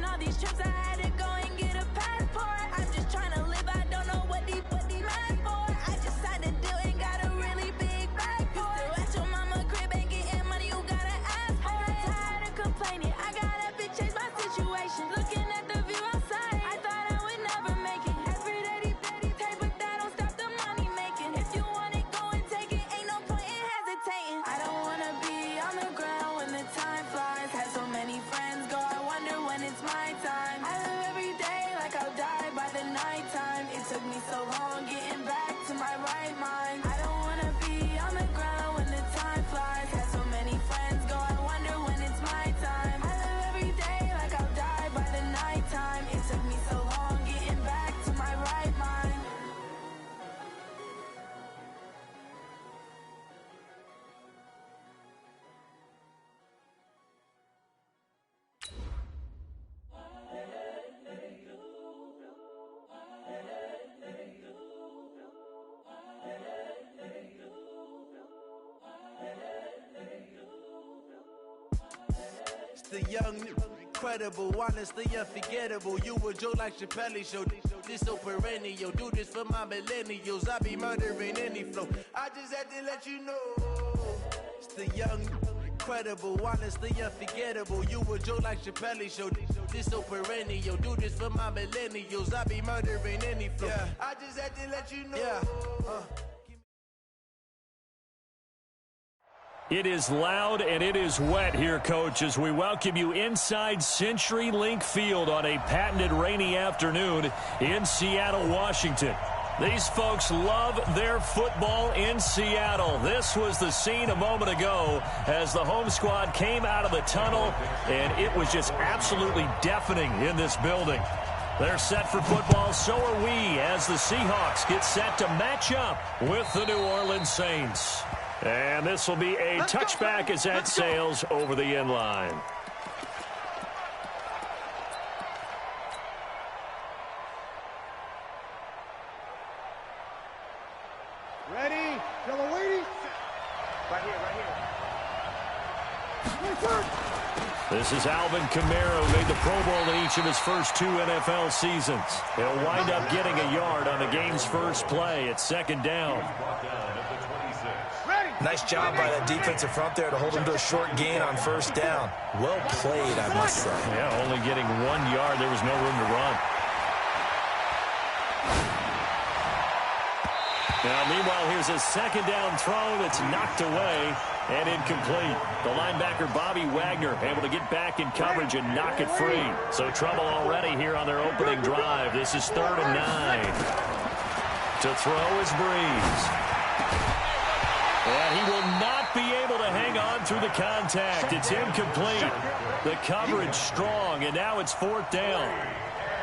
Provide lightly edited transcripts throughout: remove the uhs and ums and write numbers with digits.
all these trips, I had to go and get a passport. I'm just trying to live, I don't know what they mad for. I just signed a deal and got a really big bag for it. Still at your mama crib and getting money, you gotta ask for it. Tired of complaining, I gotta bitch change my situation. Looking at the view outside, I thought I would never make it. Every day they pay, but that don't stop the money making. If you want it, go and take it, ain't no point in hesitating. I don't wanna be on the ground when the time flies. Had so many friends go, I wonder when it's my time. I live every day like I'll die by the nighttime. It took me so long getting back to my right mind. I don't wanna be on the ground when the time flies. Had so many friends go, I wonder when it's my time. I live every day like I'll die by the nighttime. It took me so long getting back to my right mind. The young, incredible, honestly unforgettable. You a Joe like Chappelle show. This so perennial. Do this for my millennials. I be murdering any flow. I just had to let you know. It's the young, incredible, honestly unforgettable. You a Joe like Chappelle show. This so perennial. Do this for my millennials. I be murdering any flow. Yeah. I just had to let you know. Yeah. It is loud and it is wet here, Coach, as we welcome you inside CenturyLink Field on a patented rainy afternoon in Seattle, Washington. These folks love their football in Seattle. This was the scene a moment ago as the home squad came out of the tunnel, and it was just absolutely deafening in this building. They're set for football, so are we, as the Seahawks get set to match up with the New Orleans Saints. And this will be a touchback as that sails over the end line. Ready? Yellow lady. Right here, right here. This is Alvin Kamara, who made the Pro Bowl in each of his first 2 NFL seasons. He'll wind up getting a yard on the game's first play at second down. Nice job by that defensive front there to hold him to a short gain on first down. Well played, I must say. Yeah, only getting 1 yard. There was no room to run. Now, meanwhile, here's a second down throw that's knocked away and incomplete. The linebacker, Bobby Wagner, able to get back in coverage and knock it free. So trouble already here on their opening drive. This is 3rd and 9. To throw is Breeze. And he will not be able to hang on through the contact. It's incomplete. The coverage strong, and now it's 4th down.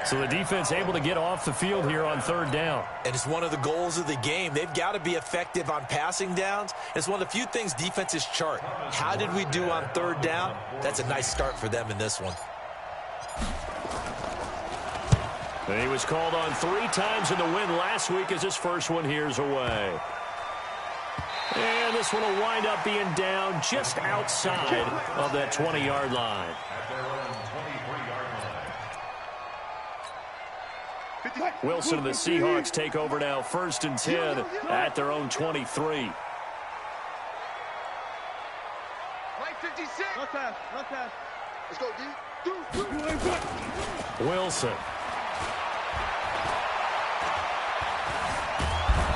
So the defense able to get off the field here on 3rd down. And it's one of the goals of the game. They've got to be effective on passing downs. It's one of the few things defenses chart. How did we do on 3rd down? That's a nice start for them in this one. And he was called on 3 times in the win last week as his first one here's away. And this one will wind up being down just outside of that 20-yard line. Wilson and the Seahawks take over now, 1st and 10 at their own 23. Right 56. Not pass, not pass. Let's go, D. Wilson.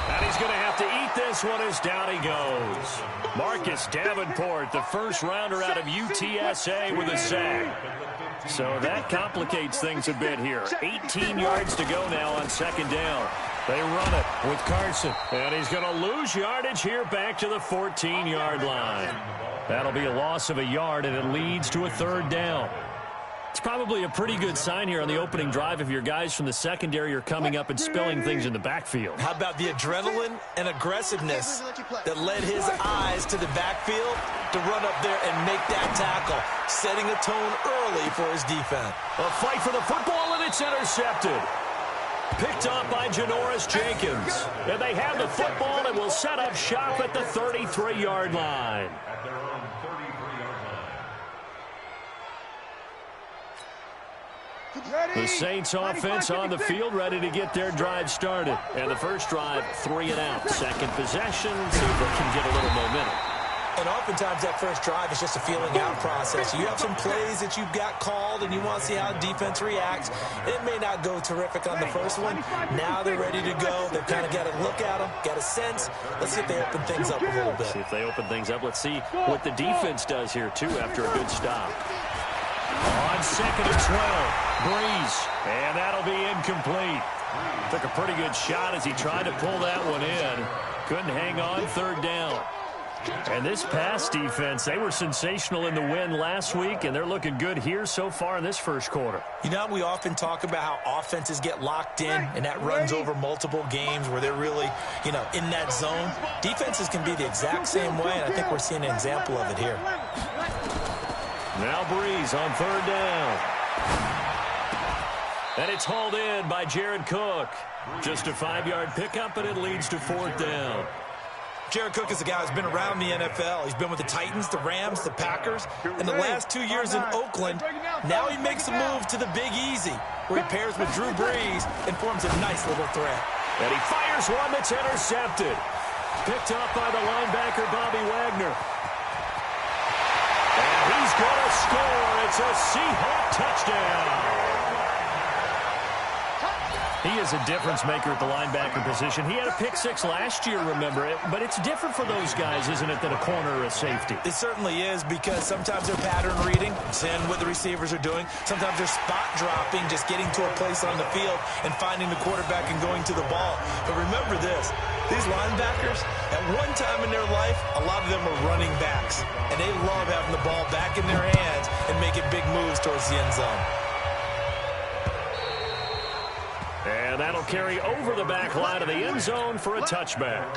And he's going to have to eat this one as down he goes. Marcus Davenport, the first rounder out of UTSA, with a sack. So that complicates things a bit here. 18 yards to go now on 2nd down. They run it with Carson. And he's going to lose yardage here back to the 14-yard line. That'll be a loss of a yard, and it leads to a 3rd down. It's probably a pretty good sign here on the opening drive if your guys from the secondary are coming up and spilling things in the backfield. How about the adrenaline and aggressiveness that led his eyes to the backfield to run up there and make that tackle, setting a tone early for his defense. A fight for the football, and it's intercepted. Picked up by Janoris Jenkins. And they have the football and will set up shop at the 33-yard line. The Saints offense on the field, ready to get their drive started. And the first drive, 3 and out. Second possession, see if they can get a little momentum. And oftentimes that first drive is just a feeling out process. You have some plays that you've got called and you want to see how defense reacts. It may not go terrific on the first one. Now they're ready to go. They've kind of got to look at them, got a sense. Let's see if they open things up a little bit. See if they open things up. Let's see what the defense does here, too, after a good stop. On second and 12, Breeze, and that'll be incomplete. Took a pretty good shot as he tried to pull that one in. Couldn't hang on, third down. And this pass defense, they were sensational in the win last week, and they're looking good here so far in this first quarter. You know, we often talk about how offenses get locked in, and that runs over multiple games where they're really, you know, in that zone. Defenses can be the exact same way, and I think we're seeing an example of it here. Now Breeze on third down. And it's hauled in by Jared Cook. Just a 5-yard pickup, and it leads to fourth down. Jared Cook is a guy who's been around the NFL. He's been with the Titans, the Rams, the Packers. In the last 2 years in Oakland, now he makes a move to the Big Easy, where he pairs with Drew Brees and forms a nice little threat. And he fires one that's intercepted. Picked up by the linebacker, Bobby Wagner. And he's going to score. It's a Seahawk touchdown. He is a difference maker at the linebacker position. He had a pick six last year, remember it. But it's different for those guys, isn't it, than a corner or a safety? It certainly is, because sometimes they're pattern reading, seeing what the receivers are doing. Sometimes they're spot dropping, just getting to a place on the field and finding the quarterback and going to the ball. But remember this, these linebackers, at one time in their life, a lot of them were running backs. And they love having the ball back in their hands and making big moves towards the end zone. And that'll carry over the back line of the end zone for a touchback.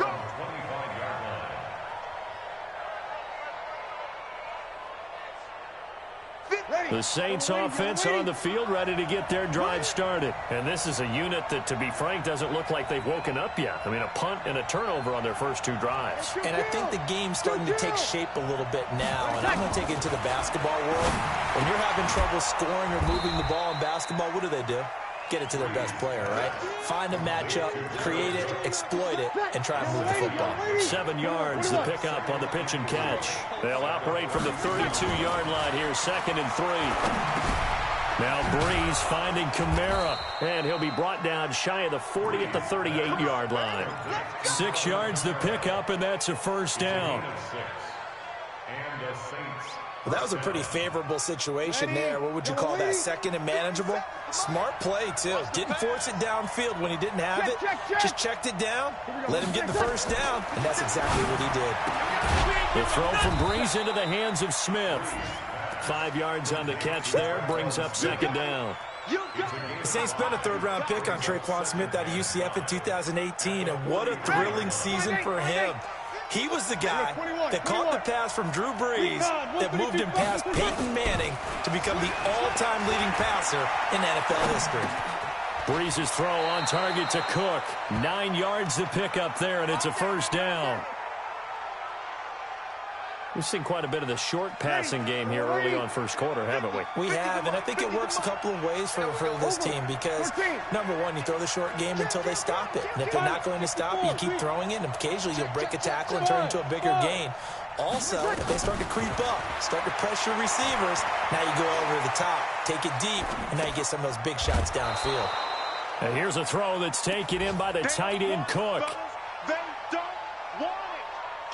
The Saints offense on the field, ready to get their drive started. And this is a unit that, to be frank, doesn't look like they've woken up yet. I mean, a punt and a turnover on their first two drives. And I think the game's starting to take shape a little bit now. And I'm going to take it to the basketball world. When you're having trouble scoring or moving the ball in basketball, what do? Get it to their best player, right? Find a matchup, create it, exploit it, and try and move the football. 7 yards, the pickup on the pitch and catch. They'll operate from the 32-yard line here, 2nd and 3. Now Breeze finding Kamara, and he'll be brought down shy of the 40 at the 38-yard line. 6 yards, the pickup, and that's a first down. Well, that was a pretty favorable situation there. What would you call that? Second and manageable? Smart play, too. Didn't force it downfield when he didn't have it. Just checked it down, let him get the first down, and that's exactly what he did. The throw from Breeze into the hands of Smith. 5 yards on the catch there, brings up 2nd down. The Saints spent a 3rd-round pick on Traquan Smith out of UCF in 2018, and what a thrilling season for him. He was the guy that caught the pass from Drew Brees that moved him past Peyton Manning to become the all-time leading passer in NFL history. Brees' throw on target to Cook. 9 yards to pick up there, and it's a first down. We've seen quite a bit of the short passing game here early on first quarter, haven't we? We have, and I think it works a couple of ways for this team because, number one, you throw the short game until they stop it. And if they're not going to stop it, you keep throwing it, and occasionally you'll break a tackle and turn it into a bigger gain. Also, if they start to creep up, start to pressure receivers, now you go over the top, take it deep, and now you get some of those big shots downfield. And here's a throw that's taken in by the tight end Cook.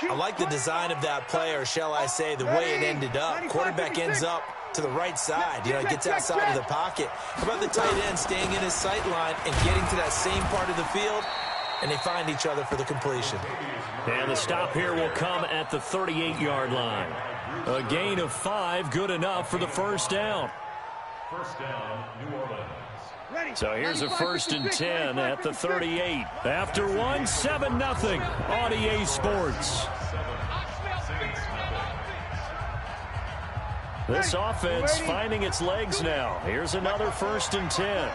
I like the design of that play, or shall I say the way it ended up. Quarterback ends up to the right side. You know, gets outside of the pocket. How about the tight end staying in his sight line and getting to that same part of the field, and they find each other for the completion. And the stop here will come at the 38-yard line. A gain of 5, good enough for the first down. First down, New Orleans. So here's a 1st and 10 at the 38. After 1, 7-0 on EA Sports. This offense finding its legs now. Here's another 1st and 10.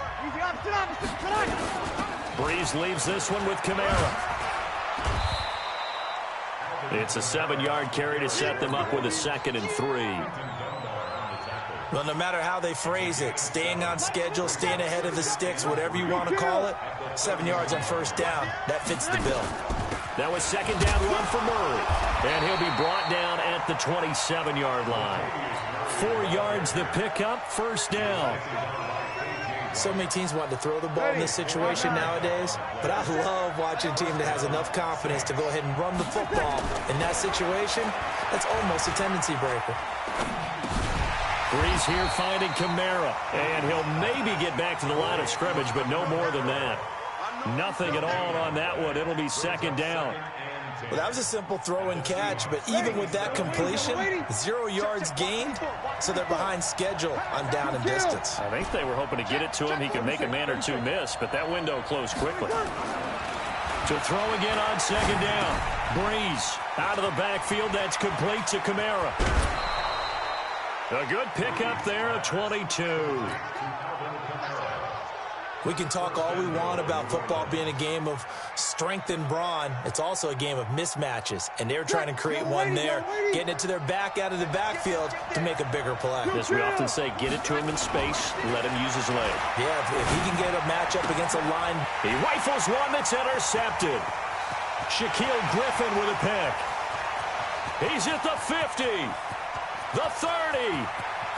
Breeze leaves this one with Kamara. It's a 7-yard carry to set them up with a 2nd and 3. Well, no matter how they phrase it, staying on schedule, staying ahead of the sticks, whatever you want to call it, 7 yards on first down, that fits the bill. That was second down run for Murray. And he'll be brought down at the 27-yard line. 4 yards the pickup, first down. So many teams want to throw the ball in this situation nowadays, but I love watching a team that has enough confidence to go ahead and run the football. In that situation, that's almost a tendency breaker. Breeze here finding Kamara, and he'll maybe get back to the line of scrimmage, but no more than that. Nothing at all on that one. It'll be second down. Well, that was a simple throw and catch, but even with that completion, 0 yards gained, so they're behind schedule on down and distance. I think they were hoping to get it to him. He could make a man or two miss, but that window closed quickly. To throw again on second down. Breeze out of the backfield. That's complete to Kamara. A good pickup there at 22. We can talk all we want about football being a game of strength and brawn. It's also a game of mismatches, and they're trying to create one there, getting it to their back out of the backfield to make a bigger play. As we often say, get it to him in space, let him use his leg. Yeah, if he can get a matchup against a line. He rifles one that's intercepted. Shaquille Griffin with a pick. He's at the 50, the 30,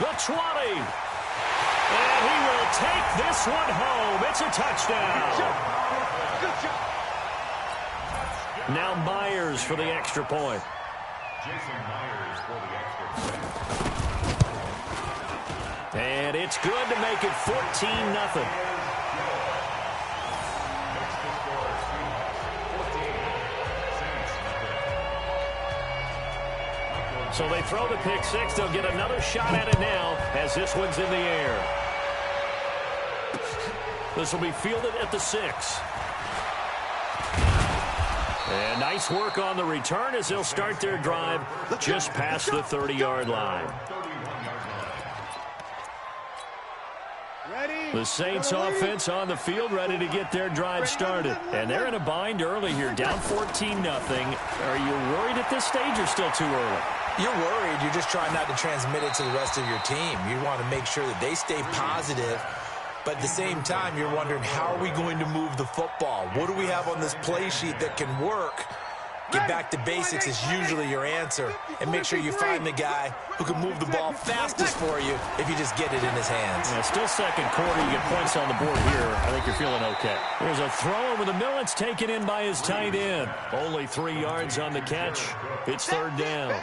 the 20. And he will take this one home. It's a touchdown. Now Myers for the extra point. And it's good to make it 14-0. So they throw the pick six. They'll get another shot at it now as this one's in the air. This will be fielded at the 6. And nice work on the return as they'll start their drive just past the 30-yard line. The Saints offense on the field ready to get their drive started. And they're in a bind early here, down 14-0. Are you worried at this stage or still too early? You're worried. You're just trying not to transmit it to the rest of your team. You want to make sure that they stay positive. But at the same time, you're wondering, how are we going to move the football? What do we have on this play sheet that can work? Get back to basics is usually your answer. And make sure you find the guy who can move the ball fastest for you if you just get it in his hands. Yeah, still second quarter. You get points on the board here. I think you're feeling okay. There's a throw over the middle. It's taken in by his tight end. Only 3 yards on the catch. It's third down.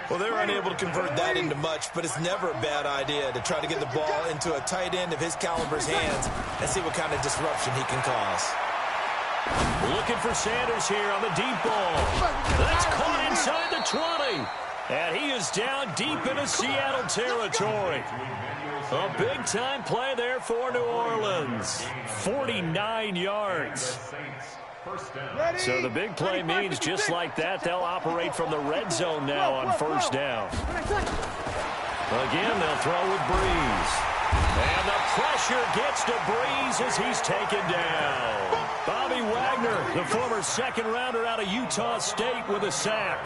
Well, they were unable to convert that into much, but it's never a bad idea to try to get the ball into a tight end of his caliber's hands and see what kind of disruption he can cause. Looking for Sanders here on the deep ball. That's caught inside the 20. And he is down deep into Seattle territory. A big-time play there for New Orleans. 49 yards. So the big play means just like that, they'll operate from the red zone now on first down. Again, they'll throw with Breeze. And the pressure gets to Breeze as he's taken down. Bobby Wagner, the former second-rounder out of Utah State, with a sack.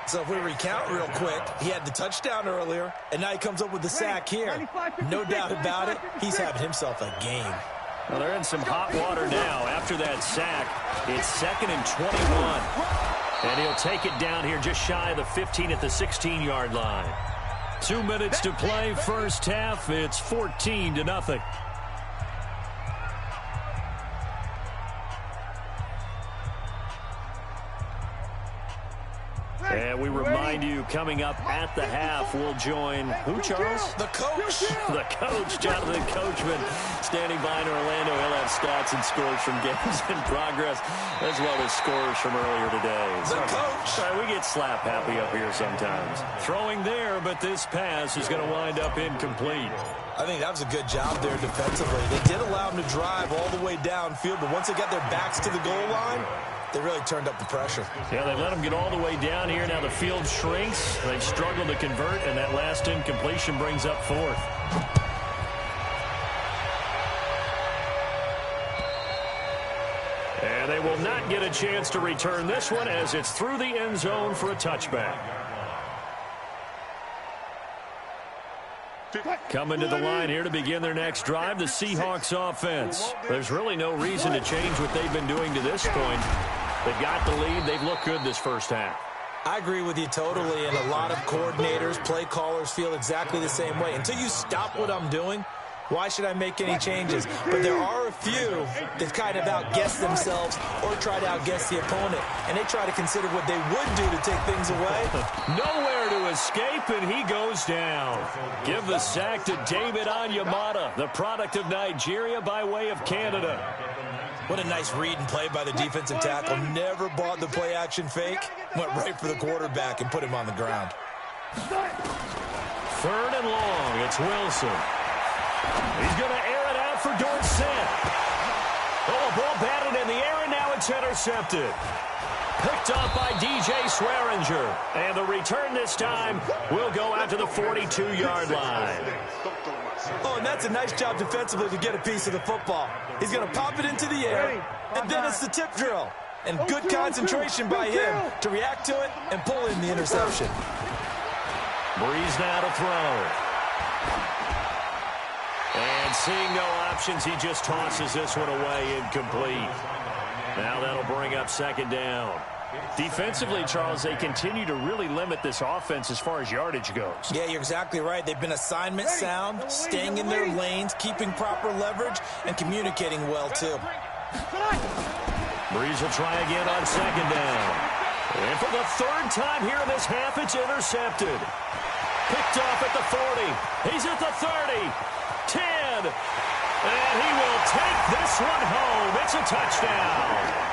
So if we recount real quick, he had the touchdown earlier, and now he comes up with the sack here. No doubt about it, he's having himself a game. Well, they're in some hot water now. After that sack, it's 2nd and 21. And he'll take it down here just shy of the 15 at the 16-yard line. 2 minutes to play, first half. It's 14-0. And we remind you, coming up at the half, we'll join who, Charles? The coach. The coach, Jonathan Coachman, standing by in Orlando. He'll have stats and scores from games in progress, as well as scores from earlier today. The coach. Sorry, we get slap happy up here sometimes. Throwing there, but this pass is going to wind up incomplete. I think that was a good job there defensively. They did allow him to drive all the way downfield, but once they got their backs to the goal line, they really turned up the pressure. Yeah, they let them get all the way down here. Now the field shrinks. They struggle to convert, and that last incompletion brings up fourth. And they will not get a chance to return this one as it's through the end zone for a touchback. Coming to the line here to begin their next drive, the Seahawks offense. There's really no reason to change what they've been doing to this point. They've got the lead. They've looked good this first half. I agree with you totally, and a lot of coordinators, play callers feel exactly the same way. Until you stop what I'm doing, why should I make any changes? But there are a few that kind of outguess themselves or try to outguess the opponent, and they try to consider what they would do to take things away. Nowhere to escape, and he goes down. Give the sack to David Onyemata, the product of Nigeria by way of Canada. What a nice read and play by the defensive tackle. Never bought the play-action fake. Went right for the quarterback and put him on the ground. 3rd and long. It's Wilson. He's going to air it out for Dorsett. Oh, a ball batted in the air, and now it's intercepted. Picked up by DJ Swearinger. And the return this time will go out to the 42-yard line. Oh, and that's a nice job defensively to get a piece of the football. He's going to pop it into the air, and then it's the tip drill. And good concentration by him to react to it and pull in the interception. Breeze now to throw. And seeing no options, he just tosses this one away, incomplete. Now that'll bring up 2nd down. Defensively, Charles, they continue to really limit this offense as far as yardage goes. Yeah, you're exactly right. They've been assignment sound, staying in their lanes, keeping proper leverage, and communicating well, too. Breeze will try again on 2nd down. And for the 3rd time here in this half, it's intercepted. Picked off at the 40. He's at the 30. 10. And he will take this one home. It's a touchdown.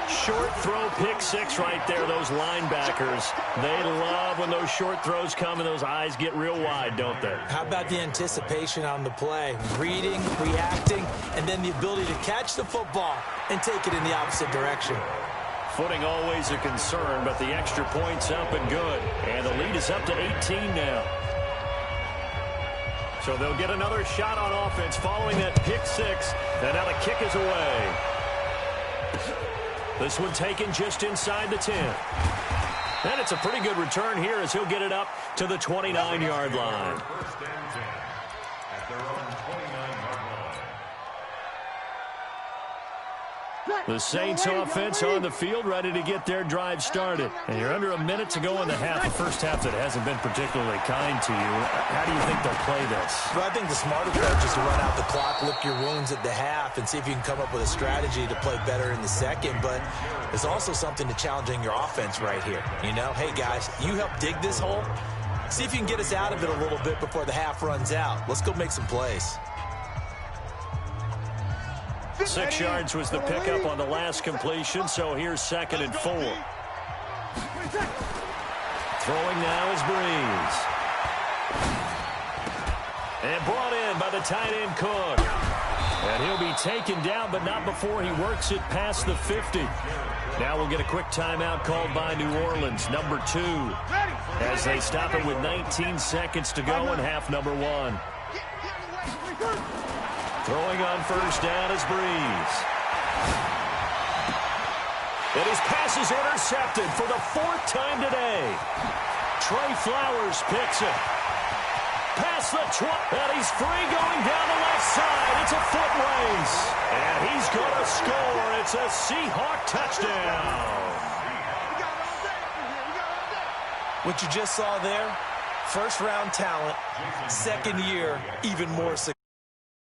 Short throw, pick 6 right there. Those linebackers, they love when those short throws come and those eyes get real wide, don't they? How about the anticipation on the play? Reading, reacting, and then the ability to catch the football and take it in the opposite direction. Footing always a concern, but the extra point's up and good. And the lead is up to 18 now. So they'll get another shot on offense following that pick 6. And now the kick is away. This one taken just inside the 10. And it's a pretty good return here as he'll get it up to the 29-yard line. The Saints offense on the field, ready to get their drive started. And you're under a minute to go in the half, the first half that hasn't been particularly kind to you. How do you think they'll play this? Well, I think the smart approach is to run out the clock, lick your wounds at the half, and see if you can come up with a strategy to play better in the second. But there's also something to challenging your offense right here. You know, hey, guys, you help dig this hole. See if you can get us out of it a little bit before the half runs out. Let's go make some plays. 6 yards was the pickup on the last completion, so here's 2nd and 4. Throwing now is Breeze. And brought in by the tight end Cook. And he'll be taken down, but not before he works it past the 50. Now we'll get a quick timeout called by New Orleans, number 2, as they stop it with 19 seconds to go in half number 1. Throwing on 1st down is Breeze. And his pass is intercepted for the 4th time today. Trey Flowers picks it. Past the 20, and he's free going down the left side. It's a foot race. And he's going to score. It's a Seahawk touchdown. What you just saw there, 1st-round talent, 2nd year, even more success.